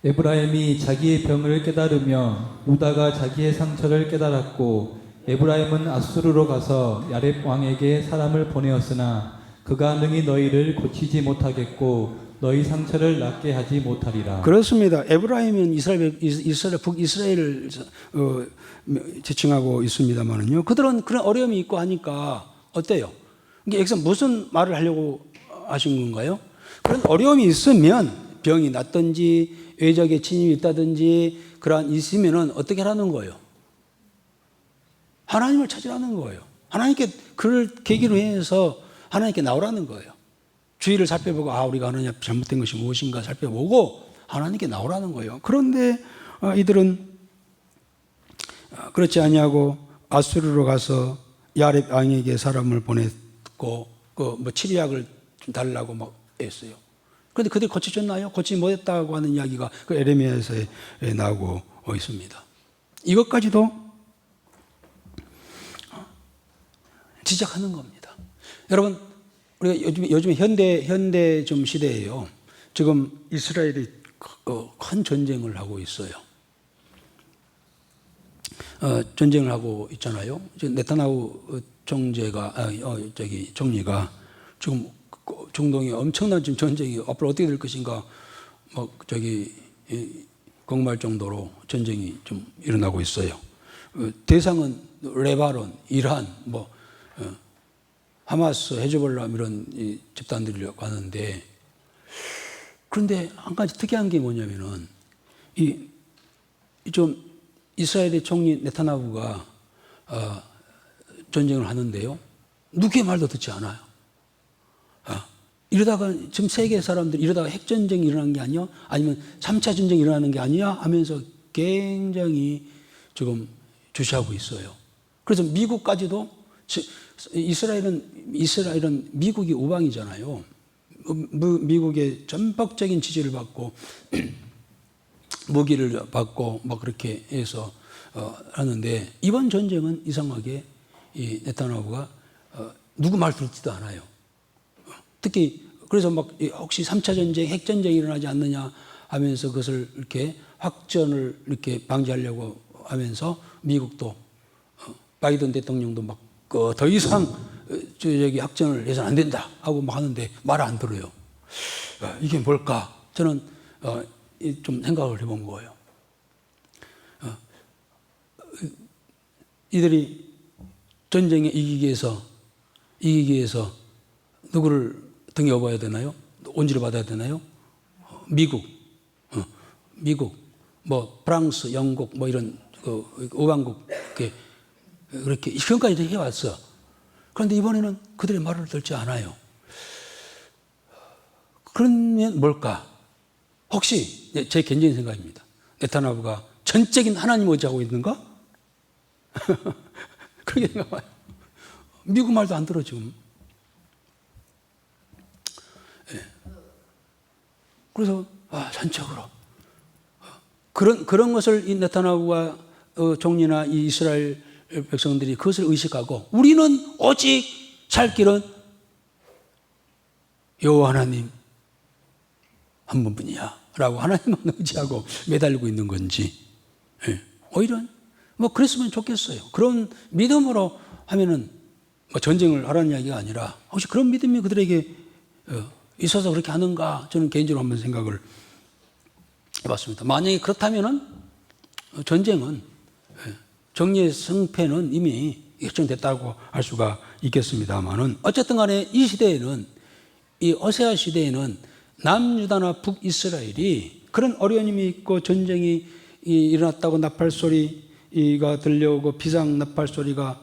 에브라임이 자기의 병을 깨달으며 유다가 자기의 상처를 깨달았고 에브라임은 아수르로 가서 야렙 왕에게 사람을 보내었으나 그가 능히 너희를 고치지 못하겠고 너희 상처를 낫게 하지 못하리라. 그렇습니다. 에브라임은 북이스라엘을 지칭하고 있습니다만은요. 그들은 그런 어려움이 있고 하니까 어때요? 이게 여기서 무슨 말을 하려고 하신 건가요? 그런 어려움이 있으면 병이 났든지 외적의 침입이 있다든지 그러한 있으면은 어떻게 하라는 거예요? 하나님을 찾으라는 거예요. 하나님께 그를 계기로 해서 하나님께 나오라는 거예요. 주위를 살펴보고 우리가 하느냐 잘못된 것이 무엇인가 살펴보고 하나님께 나오라는 거예요. 그런데 이들은 그렇지 아니하고 아수르로 가서 야렙 왕에게 사람을 보냈고 뭐 치료약을 좀 달라고 막 했어요. 그런데 그들이 고쳐줬나요? 고치지 못했다고 하는 이야기가 그 에레미야에서 나오고 있습니다. 이것까지도 지적하는 겁니다. 여러분, 우리가 요즘 현대 좀 시대예요. 지금 이스라엘이 큰 전쟁을 하고 있어요. 전쟁을 하고 있잖아요. 네타냐후 총리가 지금 중동에 엄청난 지금 전쟁이 앞으로 어떻게 될 것인가 궁금할 정도로 전쟁이 좀 일어나고 있어요. 대상은 레바논, 이란, 하마스, 헤즈볼라 이런 집단들이라고 하는데 그런데 한 가지 특이한 게 뭐냐면은 좀 이스라엘의 총리 네타냐후가 전쟁을 하는데요. 누구의 말도 듣지 않아요. 이러다가 지금 세계 사람들이 이러다가 핵전쟁이 일어나는 게 아니야? 아니면 3차 전쟁이 일어나는 게 아니야? 하면서 굉장히 지금 주시하고 있어요. 그래서 미국까지도 이스라엘은 미국이 우방이잖아요. 미국의 전폭적인 지지를 받고 무기를 받고 막 그렇게 해서 하는데 이번 전쟁은 이상하게 이 네타냐후가 누구 말 듣지도 않아요. 특히 그래서 막 혹시 3차 전쟁, 핵전쟁이 일어나지 않느냐 하면서 그것을 이렇게 확전을 이렇게 방지하려고 하면서 미국도 바이든 대통령도 막 더 이상 저기 확전을 해서는 안 된다 하고 막 하는데 말 안 들어요. 이게 뭘까? 저는 좀 생각을 해본 거예요. 이들이 전쟁에 이기기 위해서 누구를 등에 업어야 되나요? 온지를 받아야 되나요? 미국, 프랑스, 영국, 이런 우방국 그렇게 지금까지 해왔어. 그런데 이번에는 그들의 말을 듣지 않아요. 그러면 뭘까? 혹시 제 개인적인 생각입니다. 네타냐후가 전적인 하나님 의지하고 있는가? 그렇게 생각해요. 미국 말도 안 들어 지금. 그래서 전적으로 그런 것을 이 네타냐후와 총리나 이 이스라엘 백성들이 그것을 의식하고 우리는 오직 살 길은 여호와 하나님 한 분뿐이야 라고 하나님만 의지하고 매달리고 있는 건지 오히려 그랬으면 좋겠어요. 그런 믿음으로 하면은 전쟁을 하라는 이야기가 아니라 혹시 그런 믿음이 그들에게 있어서 그렇게 하는가 저는 개인적으로 한번 생각을 해봤습니다. 만약에 그렇다면은 전쟁은 정리의 승패는 이미 결정됐다고 할 수가 있겠습니다만은 어쨌든 간에 이 시대에는 이 호세아 시대에는 남유다나 북이스라엘이 그런 어려움이 있고 전쟁이 일어났다고 나팔 소리가 들려오고 비상 나팔 소리가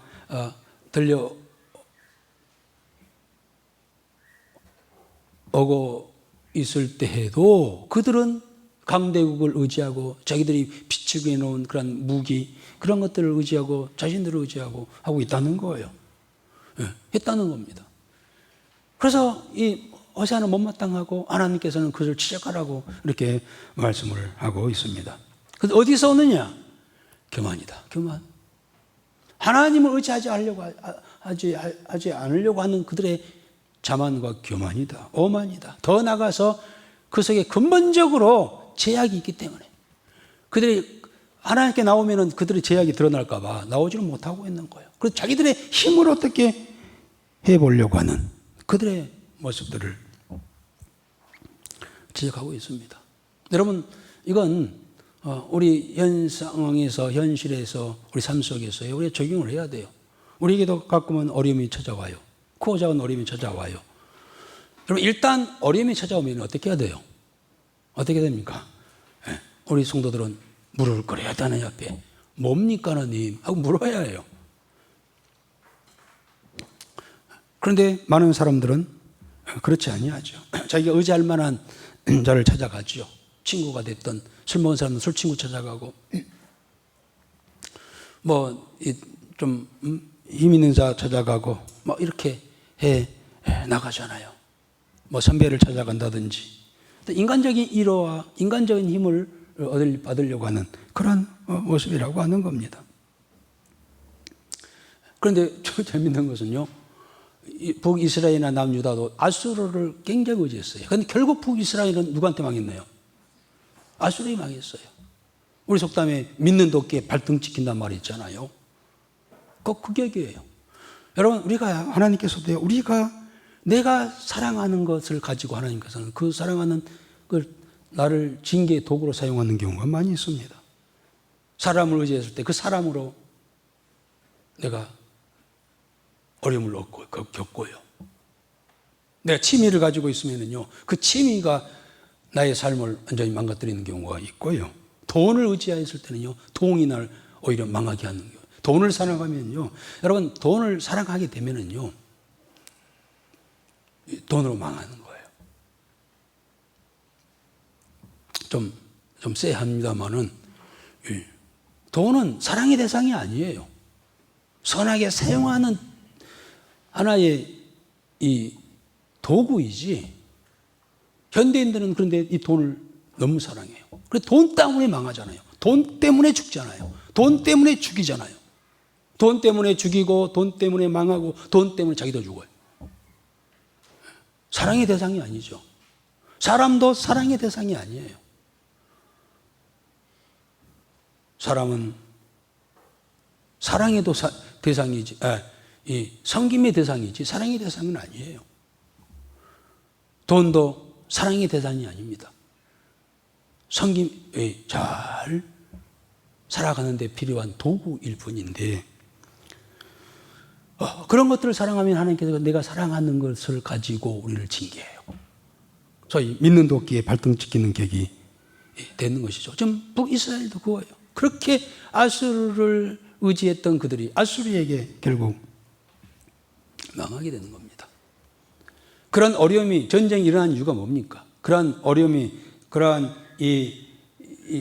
들려오고 있을 때에도 그들은 강대국을 의지하고 자기들이 비축해 놓은 그런 무기 그런 것들을 의지하고 자신들을 의지하고 하고 있다는 거예요. 예, 했다는 겁니다. 그래서 이 호세아는 못마땅하고 하나님께서는 그것을 지적하라고 이렇게 말씀을 하고 있습니다. 그래서 어디서 오느냐? 교만이다. 교만. 하나님을 의지하지 하지 않으려고 하는 그들의 자만과 교만이다. 오만이다. 더 나아가서 그 속에 근본적으로 제약이 있기 때문에 그들이 하나님께 나오면은 그들의 제약이 드러날까 봐 나오지는 못하고 있는 거예요. 그래서 자기들의 힘으로 어떻게 해보려고 하는 그들의 모습들을 지적하고 있습니다. 여러분, 이건 우리 현 상황에서, 현실에서, 우리 삶 속에서 우리가 적용을 해야 돼요. 우리에게도 가끔은 어려움이 찾아와요. 크고 작은 어려움이 찾아와요. 여러분, 일단 어려움이 찾아오면 어떻게 해야 돼요? 어떻게 됩니까? 우리 성도들은 물을 끓여야 돼, 하나님 앞에. 뭡니까, 하나님? 하고 물어야 해요. 그런데 많은 사람들은 그렇지 아니하죠. 자기가 의지할 만한 자를 찾아가죠. 친구가 됐던 술 먹은 사람은 술 친구 찾아가고 좀 힘 있는 자 찾아가고 이렇게 해 나가잖아요. 선배를 찾아간다든지 인간적인 일호와 인간적인 힘을 받으려고 하는 그런 모습이라고 하는 겁니다. 그런데 좀 재밌는 것은요, 북이스라엘이나 남유다도 아수르를 굉장히 의지했어요. 그런데 결국 북이스라엘은 누구한테 망했나요? 아수르에 망했어요. 우리 속담에 믿는 도끼에 발등 찍힌단 말이 있잖아요. 꼭 그 격이에요. 여러분, 우리가 하나님께서도 내가 사랑하는 것을 가지고 하나님께서는 그 사랑하는 걸 나를 징계의 도구로 사용하는 경우가 많이 있습니다. 사람을 의지했을 때 그 사람으로 내가 어려움을 겪고요. 내가 취미를 가지고 있으면요, 그 취미가 나의 삶을 완전히 망가뜨리는 경우가 있고요. 돈을 의지했을 때는요, 돈이 날 오히려 망하게 하는 거예요. 돈을 사랑하면요, 여러분, 돈을 사랑하게 되면은요, 돈으로 망하는 거예요. 좀 쎄합니다만은, 돈은 사랑의 대상이 아니에요. 선하게 사용하는 하나의 이 도구이지, 현대인들은 그런데 이 돈을 너무 사랑해요. 그래서 돈 때문에 망하잖아요. 돈 때문에 죽잖아요. 돈 때문에 죽이잖아요. 돈 때문에 죽이고, 돈 때문에 망하고, 돈 때문에 자기도 죽어요. 사랑의 대상이 아니죠. 사람도 사랑의 대상이 아니에요. 사람은 사랑의 대상이지, 섬김의 대상이지 사랑의 대상은 아니에요. 돈도 사랑의 대상이 아닙니다. 섬김에 잘 살아가는 데 필요한 도구일 뿐인데, 그런 것들을 사랑하면 하나님께서 내가 사랑하는 것을 가지고 우리를 징계해요. 소위 믿는 도끼에 발등 찍히는 격이 되는 것이죠. 지금 북이스라엘도 그거예요. 그렇게 아수르를 의지했던 그들이 아수르에게 결국 망하게 되는 겁니다. 그런 어려움이, 전쟁이 일어난 이유가 뭡니까? 그러한 어려움이, 그러한 이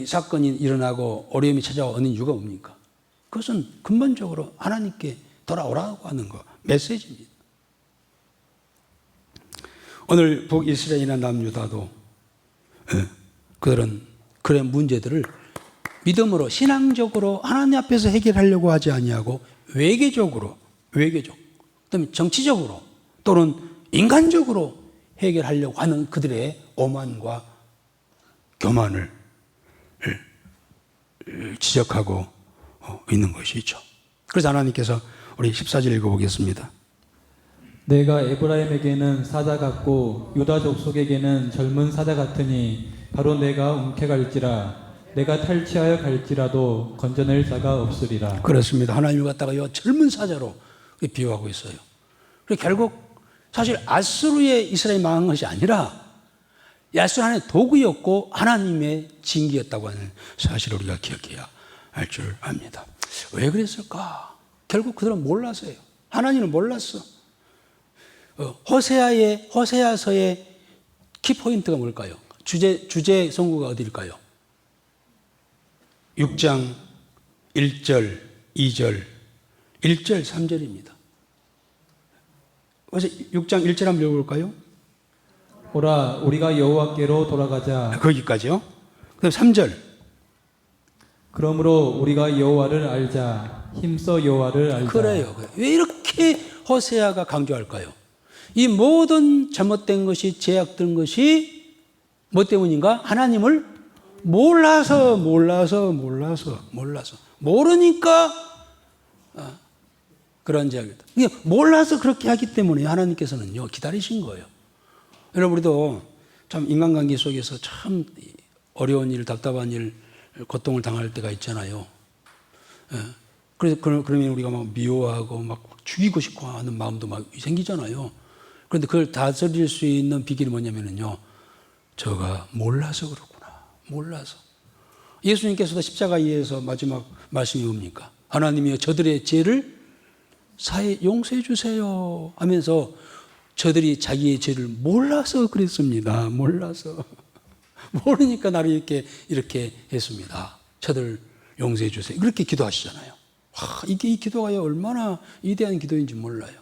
사건이 일어나고 어려움이 찾아오는 이유가 뭡니까? 그것은 근본적으로 하나님께 돌아오라고 하는 거, 메시지입니다. 오늘 북이스라엘이나 남유다도 그들은 그런 문제들을 믿음으로, 신앙적으로 하나님 앞에서 해결하려고 하지 아니하고 외교적, 그다음에 정치적으로 또는 인간적으로 해결하려고 하는 그들의 오만과 교만을 지적하고 있는 것이죠. 그래서 하나님께서 우리 14절 읽어보겠습니다. 내가 에브라임에게는 사자 같고 유다 족속에게는 젊은 사자 같으니 바로 내가 움켜갈지라 내가 탈취하여 갈지라도 건져낼 자가 없으리라. 그렇습니다. 하나님을 갖다가 젊은 사자로 비유하고 있어요. 그리고 결국 사실 아수르의 이스라엘이 망한 것이 아니라 아수르 하나의 도구였고 하나님의 징계였다고 하는 사실을 우리가 기억해야 할 줄 압니다. 왜 그랬을까? 결국 그들은 몰라서요. 하나님은 몰랐어. 호세아서의 키포인트가 뭘까요? 주제 성구가 어디일까요? 6장 1절, 2절, 1절, 3절입니다. 그래서 6장 1절 한번 읽어볼까요? 오라 우리가 여호와께로 돌아가자. 거기까지요. 그다음 3절. 그러므로 우리가 여호와를 알자. 힘써 여호와를 알자. 그래요. 왜 이렇게 호세아가 강조할까요? 이 모든 잘못된 것이, 제약된 것이 뭐 때문인가? 하나님을 몰라서. 모르니까 그런 제약이다. 몰라서 그렇게 하기 때문에 하나님께서는요, 기다리신 거예요. 여러분, 우리도 참 인간관계 속에서 참 어려운 일, 답답한 일, 고통을 당할 때가 있잖아요. 그래서 그러면 우리가 막 미워하고 막 죽이고 싶고 하는 마음도 막 생기잖아요. 그런데 그걸 다스릴 수 있는 비결이 뭐냐면요, 저가 몰라서 그렇구나. 몰라서. 예수님께서도 십자가에서 마지막 말씀이 뭡니까? 하나님이여 저들의 죄를 용서해 주세요 하면서 저들이 자기의 죄를 몰라서 그랬습니다. 몰라서. 모르니까 나를 이렇게 했습니다. 저들 용서해 주세요. 그렇게 기도하시잖아요. 이게 이 기도가 얼마나 위대한 기도인지 몰라요.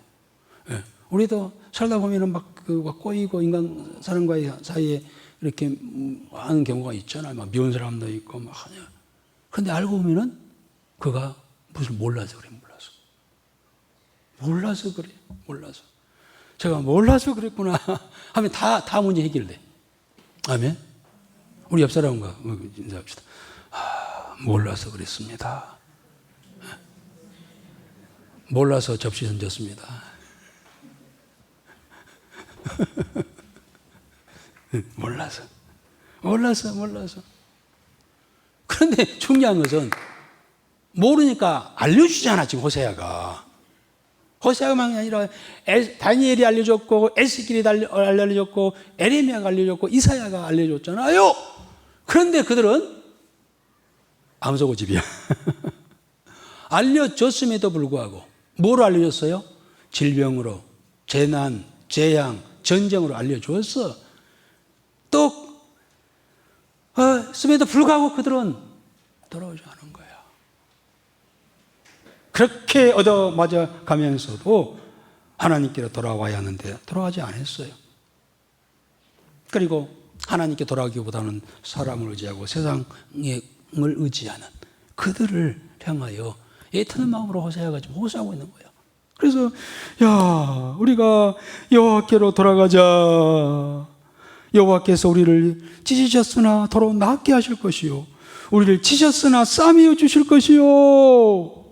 예. 우리도 살다 보면은 막 꼬이고 인간 사람과의 사이에 이렇게 하는 경우가 있잖아요. 막 미운 사람도 있고 막 하냐. 그런데 알고 보면은 그가 무슨 몰라서 그래. 몰라서 그래. 몰라서. 제가 몰라서 그랬구나 하면 다 문제 해결돼. 아멘. 우리 옆 사람과 인사합시다. 몰라서 그랬습니다. 몰라서 접시 던졌습니다. 몰라서. 그런데 중요한 것은 모르니까 알려주잖아, 지금 호세아가. 호세아만이 아니라 다니엘이 알려줬고, 에스겔이 알려줬고, 에레미야가 알려줬고, 이사야가 알려줬잖아요. 그런데 그들은 암소고집이야. 알려줬음에도 불구하고 뭐로 알려줬어요? 질병으로, 재난, 재앙, 전쟁으로 알려줬어. 또 했음에도 불구하고 그들은 돌아오지 않은 거야. 그렇게 얻어맞아 가면서도 하나님께로 돌아와야 하는데 돌아가지 않았어요. 그리고 하나님께 돌아가기보다는 사람을 의지하고 세상을 의지하는 그들을 향하여 애타는 마음으로 호세아가 지금 호소하고 있는 거예요. 그래서 야, 우리가 여호와께로 돌아가자. 여호와께서 우리를 찢으셨으나 더러 낫게 하실 것이요, 우리를 치셨으나 싸매어 주실 것이요.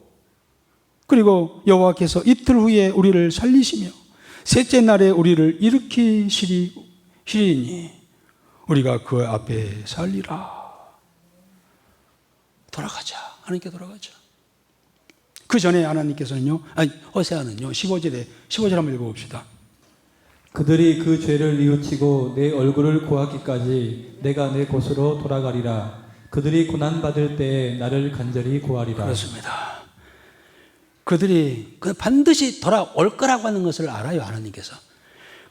그리고 여호와께서 이틀 후에 우리를 살리시며 셋째 날에 우리를 일으키시리니 우리가 그 앞에 살리라. 돌아가자. 하나님께 돌아가자. 그 전에 하나님께서는요, 호세아는요, 15절 한번 읽어봅시다. 그들이 그 죄를 뉘우치고 내 얼굴을 구하기까지 내가 내 곳으로 돌아가리라. 그들이 고난받을 때에 나를 간절히 구하리라. 그렇습니다. 그들이 반드시 돌아올 거라고 하는 것을 알아요, 하나님께서.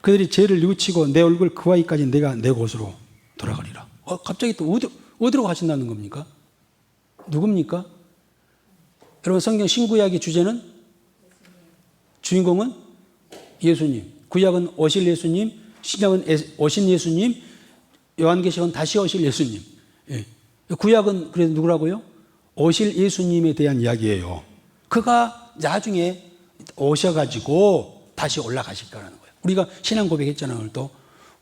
그들이 죄를 뉘우치고 내 얼굴 구하기까지 내가 내 곳으로 돌아가리라. 갑자기 또 어디로 가신다는 겁니까? 누굽니까? 여러분, 성경 신구약의 주제는, 주인공은 예수님. 구약은 오실 예수님, 신약은 오신 예수님, 요한계시록은 다시 오실 예수님. 예. 구약은 그래서 누구라고요? 오실 예수님에 대한 이야기예요. 그가 나중에 오셔가지고 다시 올라가실 거라는 거예요. 우리가 신앙 고백했잖아요, 오늘 또.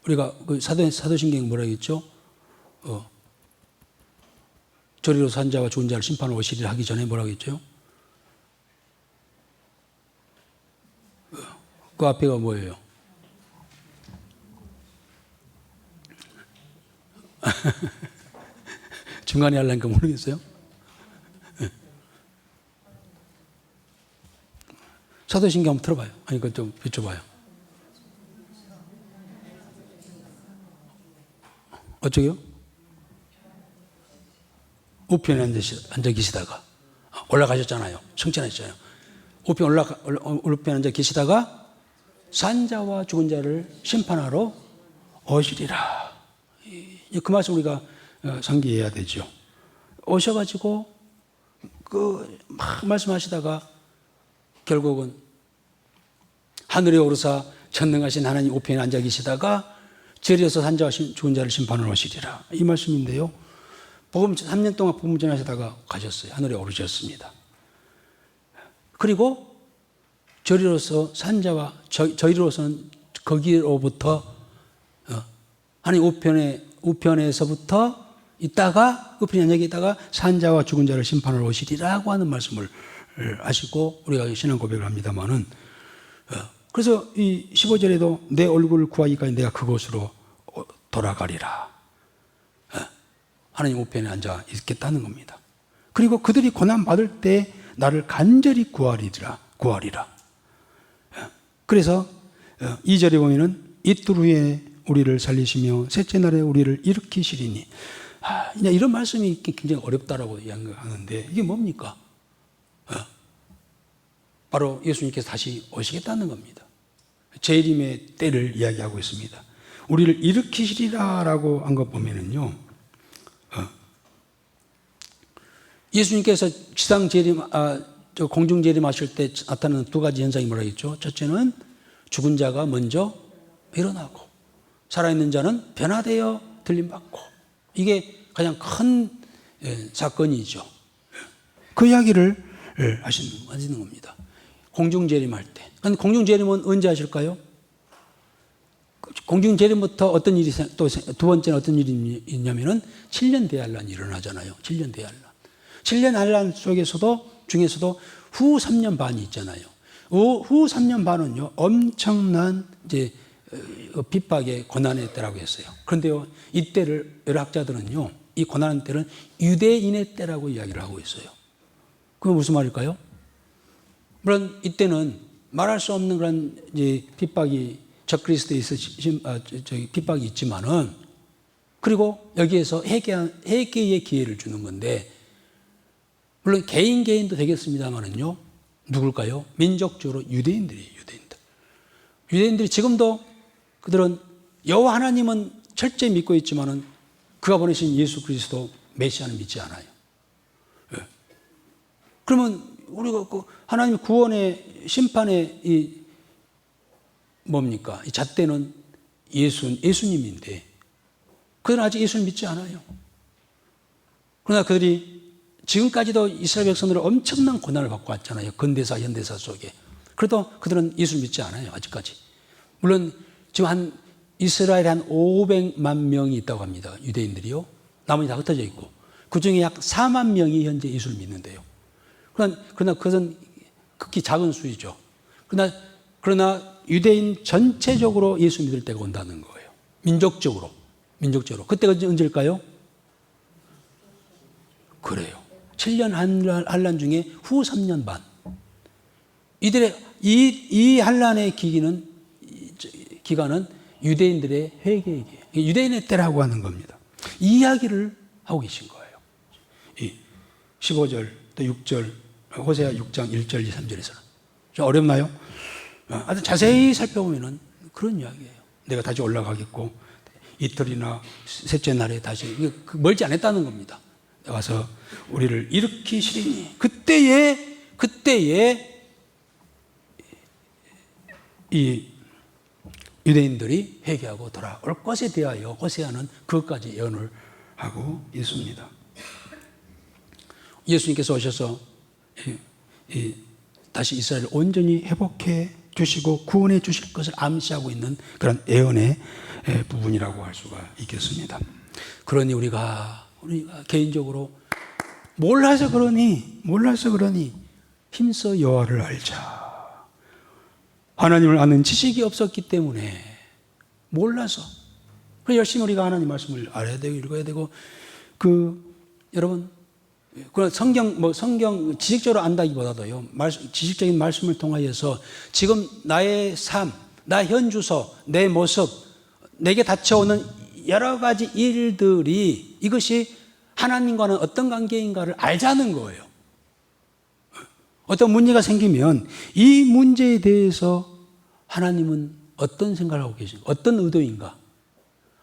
우리가 그 사도신경에 뭐라고 했죠? 저리로 산 자와 죽은 자를 심판을 오시리라 하기 전에 뭐라고 했죠? 그 앞에가 뭐예요? 중간에 하려니까 모르겠어요? 사도신경 한번 들어봐요. 아니, 그거 좀 비춰봐요. 어쩌게요? 우편에 앉아 계시다가 올라가셨잖아요. 승천하셨잖아요. 우편에 앉아 계시다가 산자와 죽은 자를 심판하러 오시리라. 그 말씀 우리가 상기해야 되죠. 오셔가지고 막 말씀하시다가 결국은 하늘에 오르사 전능하신 하나님 우편에 앉아 계시다가 저리에서 산자와 죽은 자를 심판하러 오시리라. 이 말씀인데요. 3년 동안 복음 전하시다가 가셨어요. 하늘에 오르셨습니다. 그리고 저리로서 산자와 저희로서는 거기로부터 하나님 우편에서부터 있다가 우편에 앉아 있다가 산자와 죽은 자를 심판하러 오시리라고 하는 말씀을 하시고 우리가 신앙 고백을 합니다만은 그래서 이 15절에도 내 얼굴을 구하기까지 내가 그곳으로 돌아가리라. 하나님 우편에 앉아 있겠다는 겁니다. 그리고 그들이 고난 받을 때 나를 간절히 구하리라. 그래서 2절에 보면은 이틀 후에 우리를 살리시며 셋째 날에 우리를 일으키시리니. 이제 이런 말씀이 굉장히 어렵다라고 이야기하는데 이게 뭡니까? 바로 예수님께서 다시 오시겠다는 겁니다. 재림의 때를 이야기하고 있습니다. 우리를 일으키시리라라고 한 것 보면은요, 예수님께서 지상 재림, 공중 재림하실 때 나타나는 두 가지 현상이 뭐라 했죠? 첫째는 죽은 자가 먼저 일어나고 살아있는 자는 변화되어 들림받고, 이게 가장 큰 사건이죠. 그 이야기를 하시는 겁니다. 공중 재림할 때. 공중 재림은 언제 하실까요? 공중 재림부터 어떤 일이, 또 두 번째는 어떤 일이 있냐면은 7년 대환란이 일어나잖아요. 7년 대환란. 7년 환란 중에서도 후 3년 반이 있잖아요. 후 3년 반은요, 엄청난 이제 핍박의 고난의 때라고 했어요. 그런데요, 이때를 여러 학자들은요, 이 고난의 때는 유대인의 때라고 이야기를 하고 있어요. 그건 무슨 말일까요? 물론 이때는 말할 수 없는 그런 이제 핍박이 적그리스도에 핍박이 있지만은, 그리고 여기에서 회개의 기회를 주는 건데, 물론 개인도 되겠습니다만은요, 누굴까요? 민족적으로 유대인들이에요. 유대인들이 지금도 그들은 여호와 하나님은 철저히 믿고 있지만은 그가 보내신 예수 그리스도 메시아는 믿지 않아요. 그러면 우리가 하나님의 구원의 심판의 이 뭡니까? 이 잣대는 예수님인데 그들은 아직 예수를 믿지 않아요. 그러나 그들이 지금까지도 이스라엘 백성들은 엄청난 고난을 받고 왔잖아요. 근대사, 현대사 속에. 그래도 그들은 예수를 믿지 않아요. 아직까지. 물론 지금 이스라엘에 한 500만 명이 있다고 합니다. 유대인들이요. 나머지 다 흩어져 있고. 그 중에 약 4만 명이 현재 예수를 믿는데요. 그러나 그것은 극히 작은 수이죠. 그러나 유대인 전체적으로 예수 믿을 때가 온다는 거예요. 민족적으로. 그때가 언제일까요? 그래요. 7년 환란 중에 후 3년 반. 이 환란의 기간은 유대인들의 회개의 기회. 유대인의 때라고 하는 겁니다. 이 이야기를 하고 계신 거예요. 15절 또 6절, 호세아 6장 1절, 2, 3절에서는. 좀 어렵나요? 아주 자세히 살펴보면 그런 이야기예요. 내가 다시 올라가겠고, 이틀이나 셋째 날에 다시, 멀지 않았다는 겁니다. 와서 우리를 일으키시리니, 그때에 이 유대인들이 회개하고 돌아올 것에 대하여 호세아는 그것까지 예언을 하고 있습니다. 예수님께서 오셔서 다시 이스라엘을 온전히 회복해 주시고 구원해 주실 것을 암시하고 있는 그런 예언의 부분이라고 할 수가 있겠습니다. 그러니 우리가 개인적으로 몰라서 그러니 힘써 여호와를 알자. 하나님을 아는 지식이 없었기 때문에 몰라서. 그래서 열심히 우리가 하나님 말씀을 알아야 되고 읽어야 되고, 여러분, 성경 지식적으로 안다기보다도요, 지식적인 말씀을 통하여서 지금 나의 삶, 나 현주소, 내 모습, 내게 닥쳐오는 여러 가지 일들이 이것이 하나님과는 어떤 관계인가를 알자는 거예요. 어떤 문제가 생기면 이 문제에 대해서 하나님은 어떤 생각을 하고 계신가, 어떤 의도인가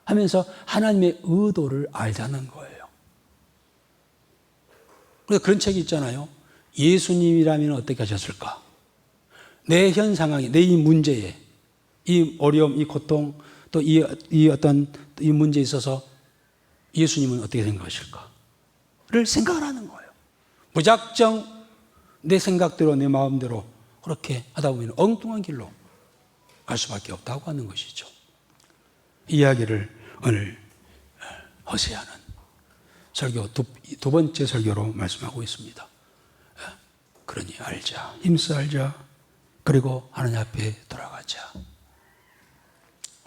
하면서 하나님의 의도를 알자는 거예요. 그래서 그런 책이 있잖아요. 예수님이라면 어떻게 하셨을까? 내 현 상황에, 내 이 문제에, 이 어려움, 이 고통, 또 이 어떤 이 문제에 있어서 예수님은 어떻게 생각하실까?를 생각을 하는 거예요. 무작정 내 생각대로, 내 마음대로 그렇게 하다 보면 엉뚱한 길로 갈 수밖에 없다고 하는 것이죠. 이 이야기를 오늘 호세아는 설교 두 번째 설교로 말씀하고 있습니다. 그러니 알자, 힘써 알자, 그리고 하나님 앞에 돌아가자.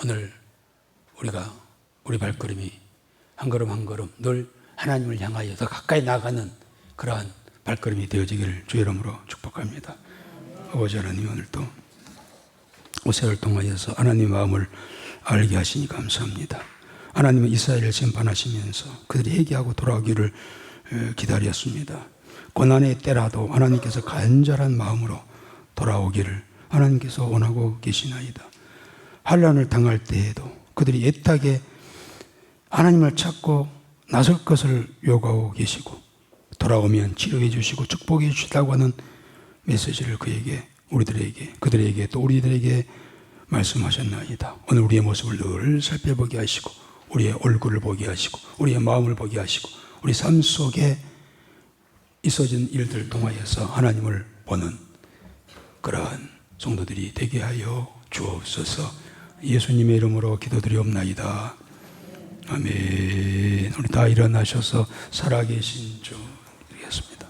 오늘 우리 발걸음이 한 걸음 한 걸음 늘 하나님을 향하여 더 가까이 나가는 그러한 발걸음이 되어지기를 주의 이름으로 축복합니다. 아버지 하나님, 오늘도 호세아를 통하여서 하나님의 마음을 알게 하시니 감사합니다. 하나님은 이스라엘을 심판하시면서 그들이 회개하고 돌아오기를 기다렸습니다. 고난의 때라도 하나님께서 간절한 마음으로 돌아오기를 하나님께서 원하고 계시나이다. 환난을 당할 때에도 그들이 애타게 하나님을 찾고 나설 것을 요구하고 계시고 돌아오면 치료해 주시고 축복해 주시다고 하는 메시지를 그들에게 또 우리들에게 말씀하셨나이다. 오늘 우리의 모습을 늘 살펴보게 하시고 우리의 얼굴을 보게 하시고 우리의 마음을 보게 하시고 우리 삶 속에 있어진 일들을 통하여서 하나님을 보는 그러한 성도들이 되게 하여 주옵소서. 예수님의 이름으로 기도드리옵나이다. 아멘. 우리 다 일어나셔서 살아계신 주 드리겠습니다.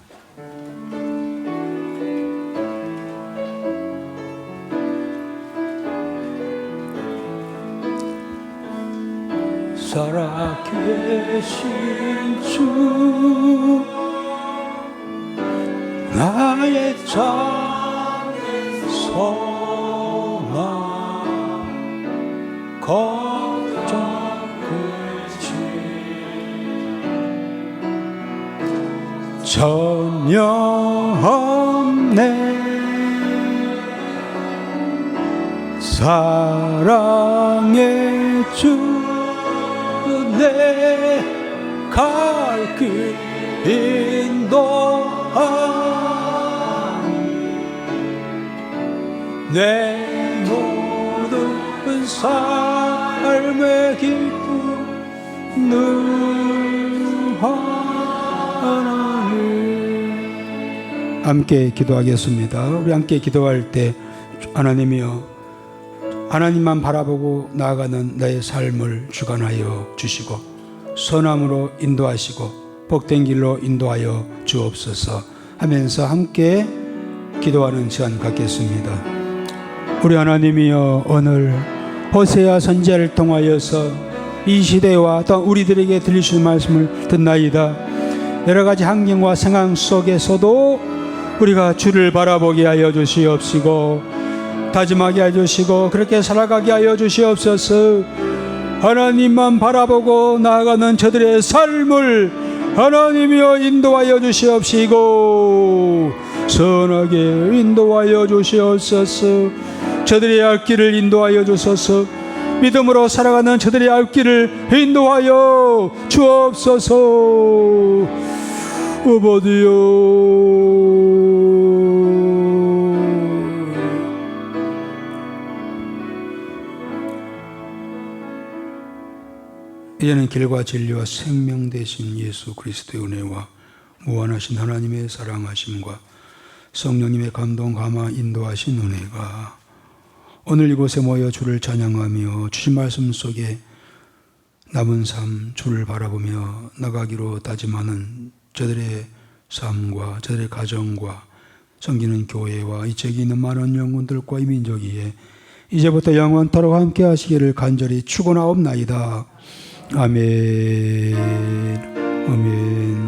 살아계신 주 나의 참 소망 걱정 끝이 전혀 없네. 사랑의 주 내 갈 길 인도하니 내 모든 삶의 기쁨 늘 하나님. 함께 기도하겠습니다. 우리 함께 기도할 때 하나님이여, 하나님만 바라보고 나아가는 나의 삶을 주관하여 주시고 선함으로 인도하시고 복된 길로 인도하여 주옵소서 하면서 함께 기도하는 시간 갖겠습니다. 우리 하나님이여, 오늘 호세아 선지자를 통하여서 이 시대와 또 우리들에게 들리시는 말씀을 듣나이다. 여러 가지 환경과 상황 속에서도 우리가 주를 바라보게 하여 주시옵시고 다짐하게 하여 주시고 그렇게 살아가게 하여 주시옵소서. 하나님만 바라보고 나아가는 저들의 삶을 하나님이여 인도하여 주시옵시고 선하게 인도하여 주시옵소서. 저들의 앞길을 인도하여 주소서. 믿음으로 살아가는 저들의 앞길을 인도하여 주옵소서. 아버지여, 이제는 길과 진리와 생명 되신 예수 그리스도의 은혜와 무한하신 하나님의 사랑하심과 성령님의 감동 감화 인도하신 은혜가 오늘 이곳에 모여 주를 찬양하며 주신 말씀 속에 남은 삶 주를 바라보며 나가기로 다짐하는 저들의 삶과 저들의 가정과 섬기는 교회와 이 지역에 있는 많은 영혼들과 이 민족 위에 이제부터 영원토록 함께 하시기를 간절히 축원하옵나이다. 아멘. 아멘.